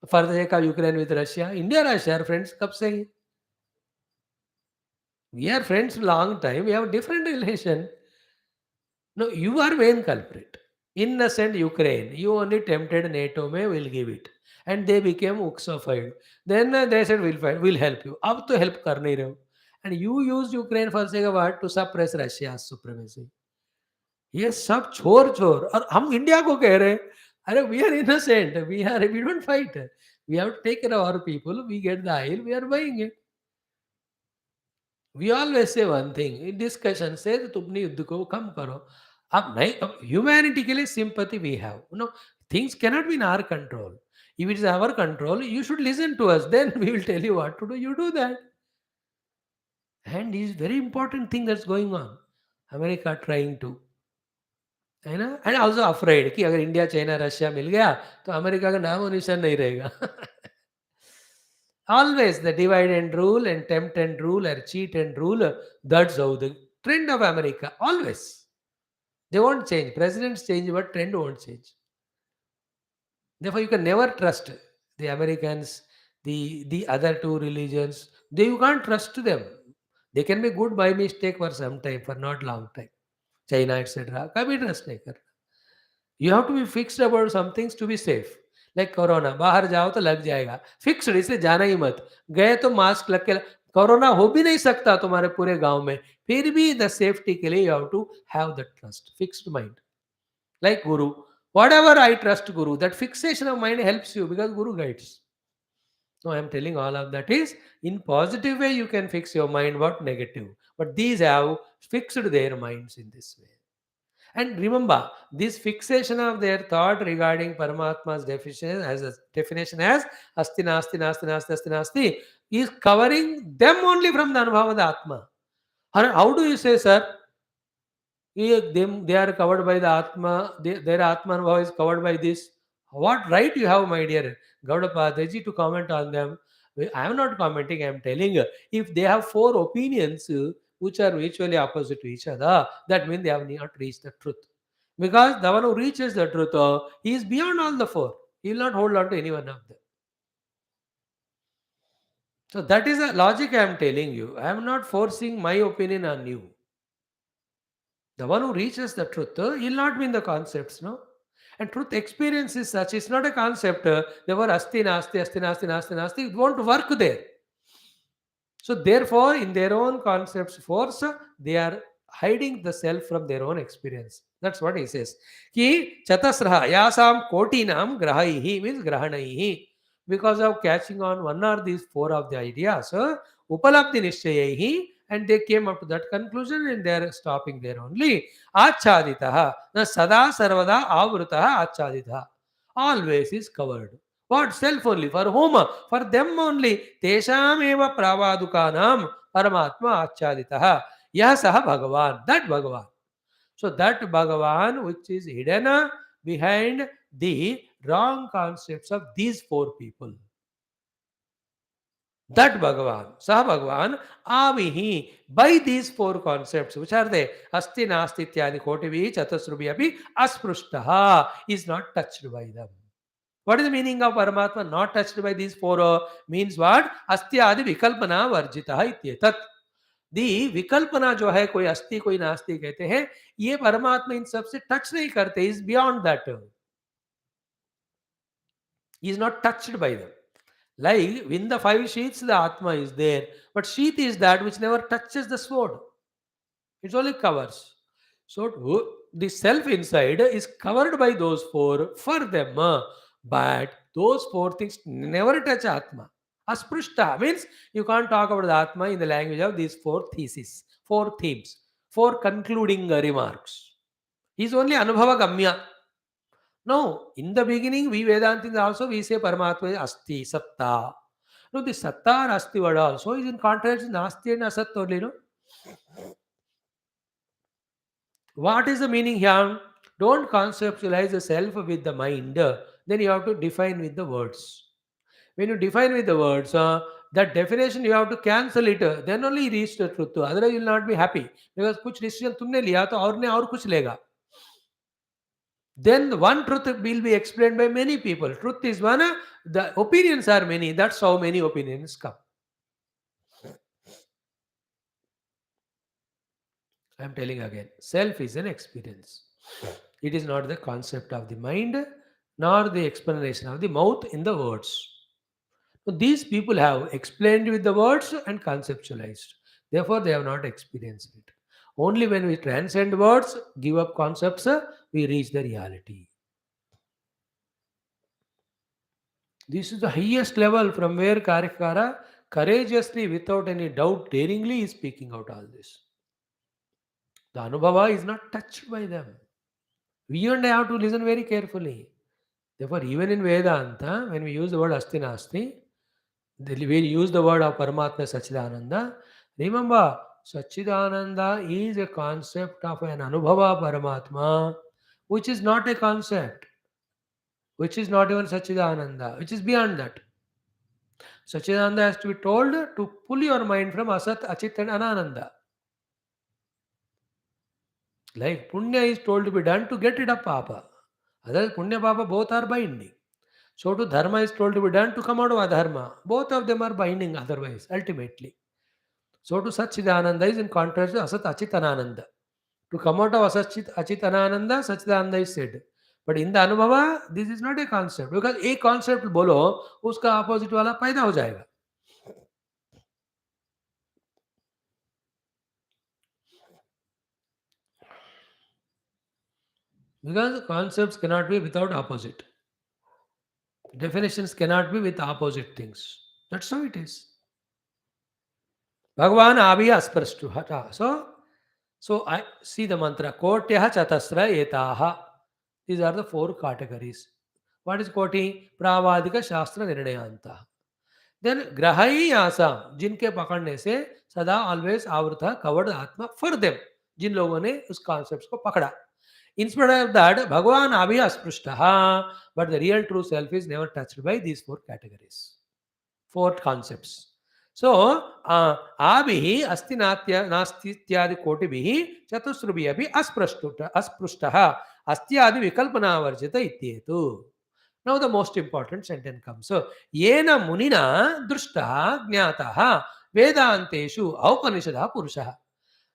For the sake of Ukraine with Russia? India Russia are friends. Kab se hi? We are friends long time. We have different relation. No, you are main culprit. Innocent Ukraine. You only tempted NATO may will give it. And they became Uxophile. Then they said we'll fight, we'll help you. Ab to help kar nahi rahe ho. And you used Ukraine for sake of what? To suppress Russia's supremacy. ये सब छोर छोर और हम India को कह रहे हैं अरे we are innocent we don't fight we have to take care of our people we get the oil we are buying it we always say one thing in discussion से तुम अपने युद्ध को कम करो अब नहीं अब ह्यूमैनिटी के लिए sympathy we have no things cannot be in our control if it is our control you should listen to us then we will tell you what to do you do that and is very important thing that's going on America trying to है ना and also afraid कि अगर India China Russia मिल गया तो America का नाम और निशान नहीं रहेगा always the divide and rule and tempt and rule और cheat and rule that's how the trend of America always they won't change presidents change but trend won't change therefore you can never trust the Americans the other two religions they you can't trust them they can be good by mistake for some time for not long time China etc कभी trust नहीं करना You have to be fixed about some things to be safe. Like corona बाहर जाओ तो लग जाएगा fixed इसलिए जाना ही मत गए तो मास्क लग के कोरोना हो भी नहीं सकता तुम्हारे पूरे गांव में फिर भी द सेफ्टी के लिए you have to have the trust fixed mind like guru whatever I trust guru that fixation of mind helps you because guru guides so I am telling all of that is in positive way you can fix your mind what negative but these have fixed their minds in this way. And remember, this fixation of their thought regarding Paramatma's definition as Asti Nasti Nasti Nasti Asti Nasti is covering them only from the Anubhava of the Atma. How do you say, sir? They are covered by the Atma, their Atma Anubhava is covered by this. What right you have, my dear Gaudapaaji, to comment on them? I am not commenting, I am telling you. If they have four opinions which are mutually opposite to each other, that means they have not reached the truth. Because the one who reaches the truth, he is beyond all the four. He will not hold on to any one of them. So that is the logic I am telling you. I am not forcing my opinion on you. The one who reaches the truth, he will not be in the concepts, no? And truth experience is such, it's not a concept. Therefore, asti, nasti, asti, nasti, nasti, nasti, it won't work there. So therefore, in their own concepts force, they are hiding the self from their own experience. That's what he says. Ki chatasraha yasam kotinam grahaihi means grahanaihi. Because of catching on one or these four of the ideas, upalabdhi nishchayaihi, and they came up to that conclusion and they are stopping there only. Achaditaha, na sada sarvada avrutaha achaditaha. Always is covered. What? Self only. For whom? For them only. Tesham eva pravadukanam paramatma achaditaha. Yah saha Bhagavan. That Bhagavan. So that Bhagavan which is hidden behind the wrong concepts of these four people. That Bhagavan, Saha Bhagavan, Avihi, by these four concepts, which are they? Asti, Nasti, Ityadi, Kotivi, Chatasrubi, Api, Asprushtaha, is not touched by them. What is the meaning of Paramatma not touched by these four? Means what? Astya adi vikalpana varjitaha ityetat. दी विकल्पना जो है, कोई अस्थि कोई नास्ति कहते हैं, ये परमात्मा इन सब से टच नहीं करते, is beyond that, is not touched by them. Like in the five sheaths, the Atma is there, but sheath is that which never touches the sword. It only covers. So the self inside is covered by those four for them, but those four things never touch Atma. Asprishta means you can't talk about the Atma in the language of these four theses, four themes, four concluding remarks. He is only Anubhava Gamya. No, in the beginning, we Vedantins also we say Paramatma is Asti, Satta. No, the Satta or Asti word also is in contrast to Nasti and Asat only, no? What is the meaning here? Don't conceptualize the self with the mind. Then you have to define with the words. When you define with the words, that definition you have to cancel it. Then only you reach the truth. Otherwise, you will not be happy. Because कुछ decision तुमने लिया तो और ने और कुछ लेगा. Then one truth will be explained by many people. Truth is one, the opinions are many. That's how many opinions come. I am telling again, self is an experience. It is not the concept of the mind nor the explanation of the mouth in the words. So these people have explained with the words and conceptualized. Therefore, they have not experienced it. Only when we transcend words, give up concepts, we reach the reality. This is the highest level from where Karikara courageously, without any doubt, daringly is speaking out all this. The Anubhava is not touched by them. We and I have to listen very carefully. Therefore, even in Vedanta, when we use the word Asti Nasti, we use the word of Paramatma Sachidananda. Remember, Sachidananda is a concept of an Anubhava Paramatma, which is not a concept, which is not even Sachidananda, which is beyond that. Sachidananda has to be told to pull your mind from Asat, Achit and Anananda. Like Punya is told to be done to get rid of Papa. Otherwise, Punya Papa both are binding. So to Dharma is told to be done to come out of Adharma. Both of them are binding otherwise, ultimately. So to Sachidananda is in contrast to Asat, Achit, Anananda. To come out of Asat, Achit, Anananda, Sachidananda is said. But in the Anubhava, this is not a concept. Because a concept बोलो, उसका opposite वाला पैदा हो जाएगा. Because concepts cannot be without opposite. Definitions cannot be with opposite things. That's how it is. Bhagavan Abhiya Asprastu Hata. So I see the mantra. Kotyaha Chatasra Etaha. These are the four categories. What is Koti? Pravadika Shastra Nirnayanta. Then Grahai Yasa. जिनके पकड़ने से सदा always आवृता covered आत्मा for them. जिन लोगों ने उस concepts को पकड़ा. In spite of that, Bhagavan Abhiya Sprushtaha, but the real true self is never touched by these four categories, four concepts. So, Abhihi Astinatya Nastityadi Kotibhihi Chatusrubhi Abhi Asprushtaha Astyadi Vikalpana Varjita Ityetu. Now the most important sentence comes. So, Yena Munina Drushtaha Jnataha Vedanteshu Aupanishadha Purushaha.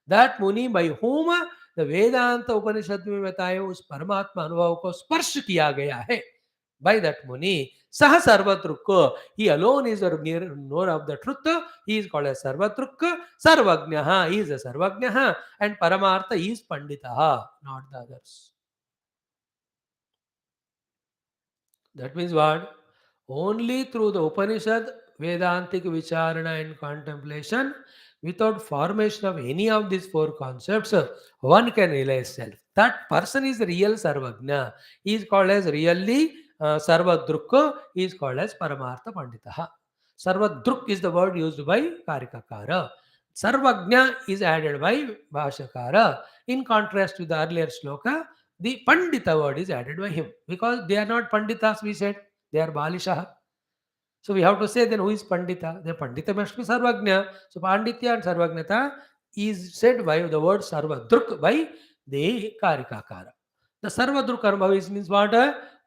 That Muni by whom the Vedanta Upanishad में बताए उस परमात्मा अनुभव को स्पर्श किया गया है. By that Muni, Saha Sarvatrukka, he alone is the knower of the truth. He is called as Sarvatrukka. Sarvagnaha, he is a Sarvagnaha, and Paramartha is Panditaha, not the others. That means what? Only through the Upanishad, Vedantic Vicharana and contemplation, without formation of any of these four concepts, one can realize self. That person is the real Sarvagna. He is called as really Sarvadrukka. He is called as Paramartha Panditaha. Sarvadruk is the word used by Karikakara. Sarvagna is added by Bhashakara. In contrast to the earlier sloka, the Pandita word is added by him. Because they are not Panditas, we said. They are Balishaha. So we have to say then who is Pandita? The Pandita must be Sarvagna. So Panditya and Sarvagnata is said by the word Sarvadruk by the Karikakara. The Sarvadruk Anubhavis means what?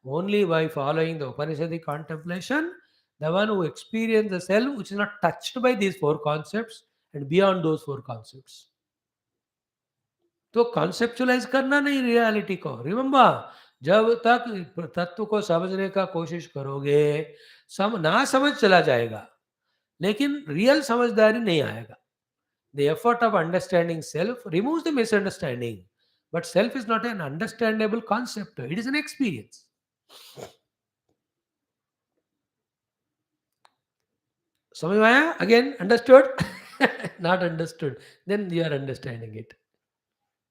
Only by following the Upanishadic contemplation, the one who experiences the self which is not touched by these four concepts and beyond those four concepts. तो conceptualise करना नहीं reality को. Remember, जब तक तत्व को समझने का कोशिश करोगे, ना समझ चला जाएगा, लेकिन रियल समझदारी नहीं आएगा. The effort of understanding self removes the misunderstanding, but self is not an understandable concept, it is an experience. समझ में आया? Again, understood? Not understood, then you are understanding it.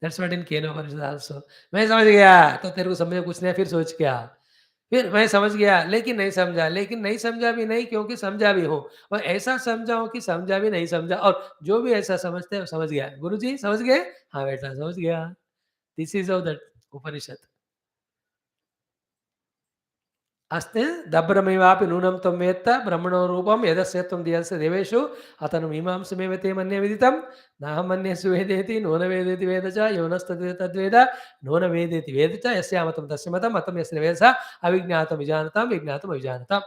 That's what in Keno Upanishad also. मैं समझ गया तो तेरे को समझ में कुछ नहीं, फिर सोच क्या, फिर मैं समझ गया लेकिन नहीं समझा, लेकिन नहीं समझा भी नहीं क्योंकि समझा भी हूँ, और ऐसा समझा हूँ कि समझा भी नहीं समझा, और जो भी ऐसा समझते हैं समझ गया. गुरुजी समझ गए? हाँ बेटा समझ गया. This is how that Upanishad. अस्ति दब्रमेवापि नूनं त्वं वेत्त ब्रह्मणो रूपं यदस्य त्वं धियस्य देवेषु अतनु मीमांसमेव ते मन्ये विदितं नाहं मन्ये सुवेदेति नून वेदेति वेद च यो नस्तद्वेद तद्वेद नून वेदेति वेद च यस्यामतं तस्य मतं मतं यस्य वेद स अविज्ञातं विजानतां विज्ञातं अविजानताम्.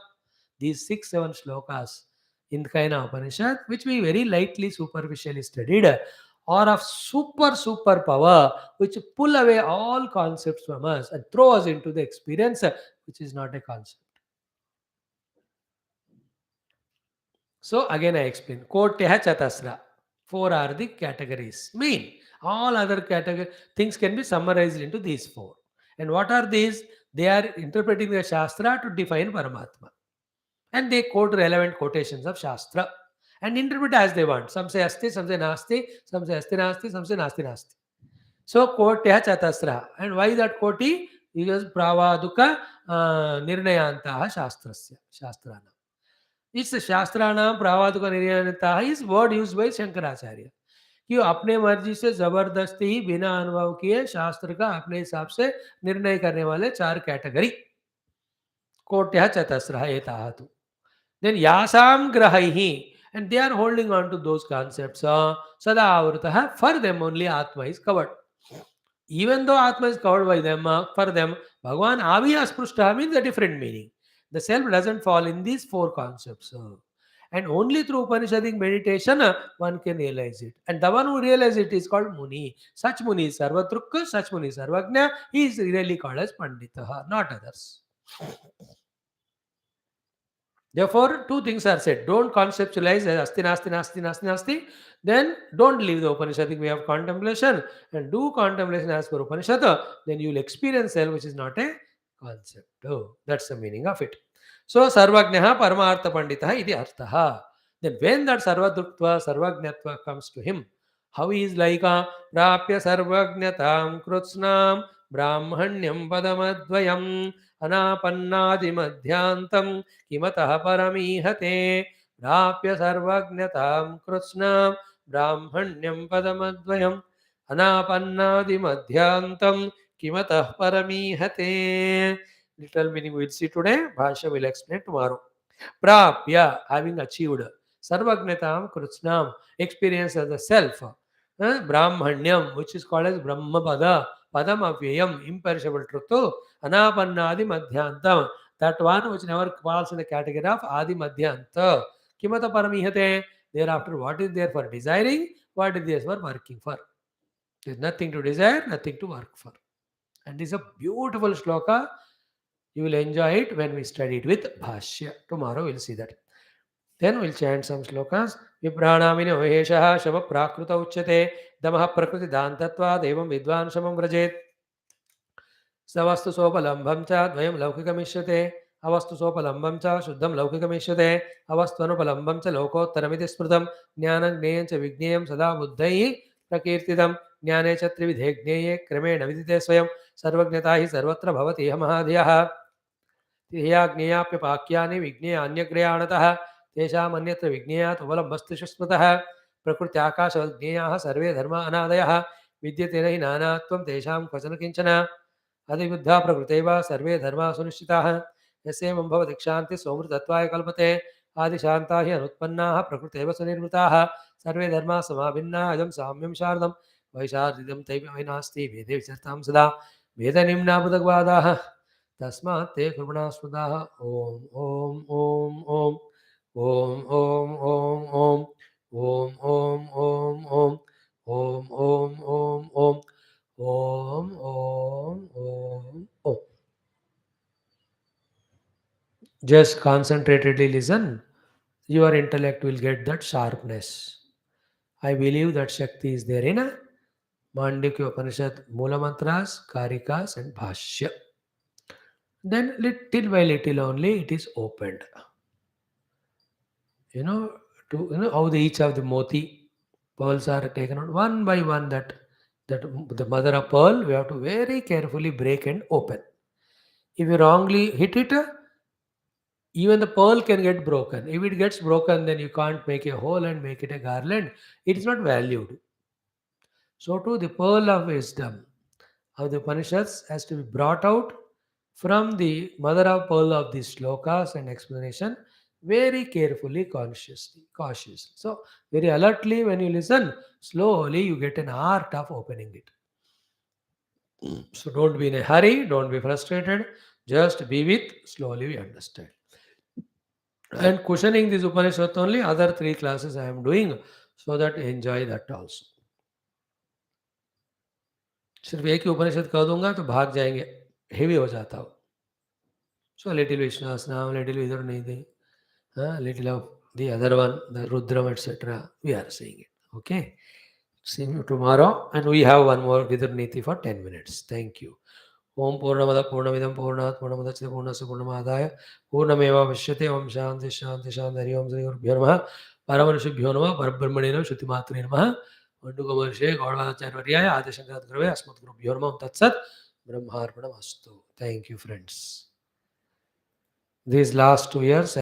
These 6-7 slokas in Kaina Upanishad, which we very lightly superficially studied, are of super power, which pull away all concepts from us and throw us into the experience, which is not a concept. So again I explain. Kotya Chatasra. 4 are the categories. Mean all other things can be summarized into these 4. And what are these? They are interpreting the Shastra to define Paramatma. And they quote relevant quotations of Shastra and interpret as they want. Some say Asti, some say Nasti, some say Asti Nasti, some say Nasti Nasti. So Kotya Chatasra. And why that koti? Because Pravaduka Nirnayantaha Shastrasya. Shastrana. It's Shastranam Pravaduka Nirnayantaha is word used by Shankaracharya. कि अपने मर्जी से जबरदस्ती ही बिना अनुभव किए शास्त्र का अपने हिसाब से निर्णय करने वाले 4 कैटेगरी. कोट्यः चतस्रः एताः. Then yasam grahaihi, and they are holding on to those concepts. Sada avritah, for them only Atma is covered. Even though Atma is covered by them, for them, Bhagavan aviya sprushta means a different meaning. The self doesn't fall in these 4 concepts. And only through Upanishadic meditation, one can realize it. And the one who realizes it is called Muni. Such Muni is Sarvatrukka, such Muni is Sarvagna. He is really called as Pandita, not others. Therefore, 2 things are said. Don't conceptualize as asti, nasti, nasti, nasti, nasti. Then don't leave the Upanishadic way of contemplation and do contemplation as per Upanishad. Then you will experience self, which is not a concept. Oh, that's the meaning of it. So, Sarvagnaha Paramartha Panditaha iti arthaha. Then when that Sarvadruktva, Sarvagnatva comes to him, how he is like a Prapya Sarvagnatam Krutsnam Brahmanyam Padamadvayam Anapannadimadhyantam किमतः परमीहते प्राप्य सर्वज्ञतां कृत्स्नां ब्राह्मण्यं पदमद्वयम् अनापन्नादिमध्यान्तं किमतः परमीहते. Little meaning we will see today. Bhasha will explain tomorrow. Prapya, having achieved. Sarvagnatam Kritsnam, experience as the self. Brahmanyam, which is called as Brahmapada, Padam Avyayam, imperishable truth. Anapannadi Madhyantam, that one which never falls in the category of Adi Madhyanta. Kimata Paramihate, thereafter what is there for desiring, what is there for working for. There is nothing to desire, nothing to work for. And this is a beautiful shloka. You will enjoy it when we study it with Bhashya. Tomorrow we'll see that. Then we'll chant some slokas. Vipranamini oheshaha shava prakruta uchyate damaha prakriti dantatva devam vidvan shamam vrajet. Savastu sopalambham cha dvayam laukikamishyate. Avastu sopalambham cha shuddham laukikamishyate. Avastu anupalambham cha lokottaramiti smritam. Jnanam gneyam cha vigneyam sada buddhaihi prakirtitam. Jnane cha trividhe gneye kramena vidite swayam. Sarvajnata hi sarvatra bhavati mahadhyah. ध्येया ज्ञेयाप्यपाक्यानि विज्ञेय अन्यग्रयाणतः तेषाम् अन्यत्र विज्ञेयात् उपलम्बस्तिषु स्मृतः प्रकृत्याकाशज्ञेयाः सर्वे धर्मा अनादयः विद्यते न हि नानात्वं तेषां क्वचन किञ्चन अधिबुद्धा प्रकृतैव सर्वे धर्मा सुनिश्चिताः यस्यैवं भवदीक्षान्ति सोमृतत्वाय कल्पते आदिशान्ता हि अनुत्पन्नाः प्रकृतैव सुनिर्मिताः सर्वे धर्मा समाभिन्नाः अजं साम्यं शारदं वैशारदिदं तैव नास्ति वेदे विचरतां सदा वेदनिम्नाबुधग्वादाः तस्मात् ते कृपणास्पदाः. Om Om Om Om Om Om Om Om Om, Om, Om, Om, Om, Om, Om, Om, Om, Om, Om, Om. Just concentratedly listen. Your intellect will get that sharpness. I believe that Shakti is there in a Mandukya Upanishad, Mula Mantras, Karikas, and Bhashya. Then little by little only it is opened. You know, to how each of the moti pearls are taken out one by one. That the mother of pearl we have to very carefully break and open. If you wrongly hit it, even the pearl can get broken. If it gets broken, then you can't make a hole and make it a garland. It is not valued. So too the pearl of wisdom of the Upanishads has to be brought out from the mother of pearl of these slokas and explanation very carefully, consciously, cautiously. So very alertly when you listen, slowly you get an art of opening it. So don't be in a hurry, don't be frustrated, just be with, slowly we understand. And cushioning this Upanishad only, other three classes I am doing, so that enjoy that also. सिर्फ एक ही उपनिषद कह दूंगा तो भाग जाएंगे, heavy हो जाता हो. So little Vishnu Sahasranam, little Vidurnidhi, little of the other one, the Rudram, etc. We are saying it. Okay. See you tomorrow. And we have one more Vidurniti for 10 minutes. Thank you. Om Purnamada Purnamidam Purnat Purnamadacha Purnasa Purnamadaya Purnameva Vishyate Om Shanti Shanti Shanti Hari Om Sri Gurubhyo Namaha Paramanushabhyo Namaha Parabrahmane Namaha Shrutimatre Namaha Manduka Maharshe Gaudapaaacharya Adi Shankara Gurave Asmat Gurubhyo Namaha Tat Sat Brahmarpanamastu. Thank you, friends. These last 2 years